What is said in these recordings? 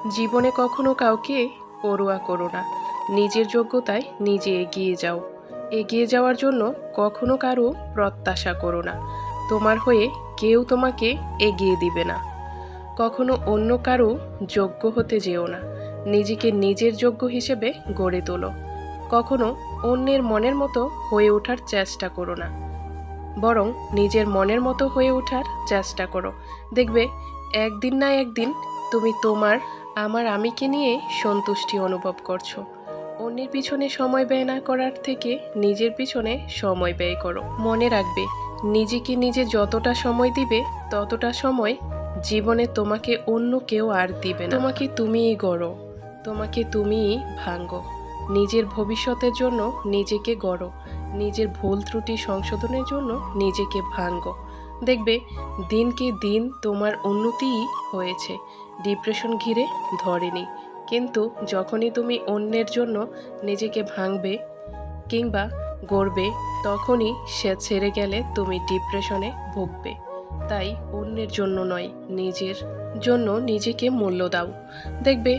জীবনে কখনো কাউকে পরোয়া করো না। নিজের যোগ্যতায় নিজে এগিয়ে যাও। এগিয়ে যাওয়ার জন্য কখনো কারো প্রত্যাশা করো না। তোমার হয়ে কেউ তোমাকে এগিয়ে দিবে না। কখনো অন্য কারো যোগ্য হতে যেও না। নিজেকে নিজের যোগ্য হিসেবে গড়ে তোলো। কখনো অন্যের মনের মতো হয়ে ওঠার চেষ্টা করো না, বরং নিজের মনের মতো হয়ে ওঠার চেষ্টা করো। দেখবে একদিন না একদিন তুমি তোমার আমার আমিকে নিয়ে সন্তুষ্টি অনুভব করছো। অন্যের পিছনে সময় ব্যয় না করার থেকে নিজের পিছনে সময় ব্যয় করো। মনে রাখবে, নিজেকে নিজে যতটা সময় দিবে ততটা সময় জীবনে তোমাকে অন্য কেউ আর দিবে না। তোমাকে তুমিই গড়ো, তোমাকে তুমিই ভাঙো। নিজের ভবিষ্যতের জন্য নিজেকে গড়ো, নিজের ভুল ত্রুটি সংশোধনের জন্য নিজেকে ভাঙো। দেখবে দিনকে দিন তোমার উন্নতিই হয়েছে। ডিপ্রেশন ঘিরে ধরেনি, কিন্তু যখনই তুমি অন্যের জন্য নিজেকে ভাঙবে কিংবা গড়বে, তখনই সে ছেড়ে গেলে তুমি ডিপ্রেশনে ভুগবে। তাই অন্যের জন্য নয়, নিজের জন্য নিজেকে মূল্য দাও। দেখবে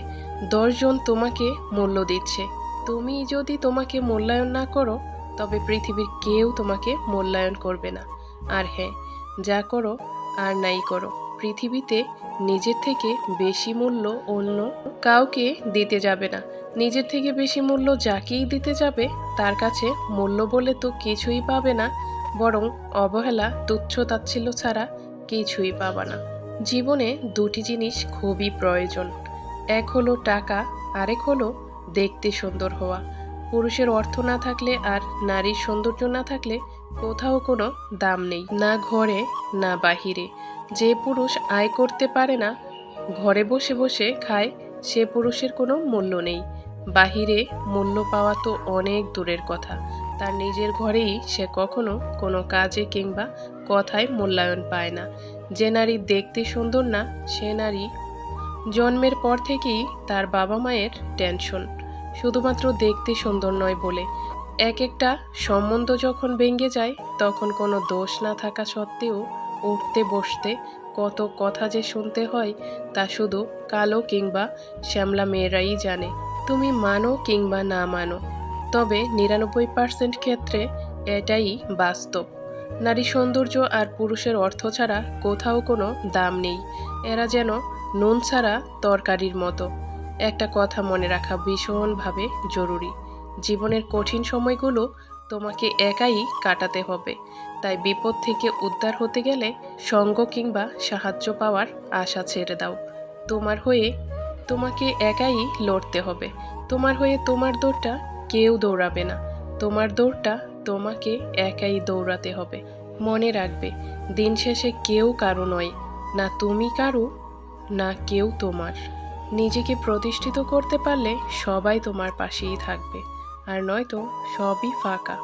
10 জন তোমাকে মূল্য দিচ্ছে, তুমি যদি তোমাকে মূল্যায়ন না করো তবে পৃথিবীর কেউ তোমাকে মূল্যায়ন করবে না। আর হ্যাঁ, যা করো আর নাই করো, পৃথিবীতে নিজের থেকে বেশি মূল্য অন্য কাউকে দিতে যাবে না। নিজের থেকে বেশি মূল্য যাকেই দিতে যাবে তার কাছে মূল্য বলে তো কিছুই পাবে না, বরং অবহেলা, তুচ্ছ তাচ্ছিল্য ছাড়া কিছুই পাবা না। জীবনে দুটি জিনিস খুবই প্রয়োজন, এক হলো টাকা, আরেক হলো দেখতে সুন্দর হওয়া। পুরুষের অর্থ না থাকলে আর নারীর সৌন্দর্য না থাকলে কোথাও কোনো দাম নেই, না ঘরে না বাহিরে। যে পুরুষ আয় করতে পারে না, ঘরে বসে বসে খায়, সে পুরুষের কোনো মূল্য নেই। বাহিরে মূল্য পাওয়া তো অনেক দূরের কথা, তার নিজের ঘরেই সে কখনো কোনো কাজে কিংবা কথায় মূল্যায়ন পায় না। যে নারী দেখতে সুন্দর না, সে নারী জন্মের পর থেকেই তার বাবা মায়ের টেনশন, শুধুমাত্র দেখতে সুন্দর নয় বলে। এক একটা সম্বন্ধ যখন ভেঙে যায় তখন কোনো দোষ না থাকা সত্ত্বেও উঠতে বসতে কত কথা যে শুনতে হয় তা শুধু কালো কিংবা শ্যামলা মেয়েরাই জানে। তুমি মানো কিংবা না মানো, তবে 99% ক্ষেত্রে এটাই বাস্তব। নারী সৌন্দর্য আর পুরুষের অর্থ ছাড়া কোথাও কোনো দাম নেই। এরা যেন নুন ছাড়া তরকারির মতো। একটা কথা মনে রাখা ভীষণভাবে জরুরি, জীবনের কঠিন সময়গুলো তোমাকে একাই কাটাতে হবে। তাই বিপদ থেকে উদ্ধার হতে গেলে সঙ্গ কিংবা সাহায্য পাওয়ার আশা ছেড়ে দাও। তোমার হয়ে তোমাকে একাই লড়তে হবে। তোমার হয়ে তোমার দৌড়টা কেউ দৌড়াবে না, তোমার দৌড়টা তোমাকে একাই দৌড়াতে হবে। মনে রাখবে, দিন শেষে কেউ কারো নয়, না তুমি কারো, না কেউ তোমার। নিজেকে প্রতিষ্ঠিত করতে পারলে সবাই তোমার পাশেই থাকবে, আর নয়তো সবই ফাঁকা।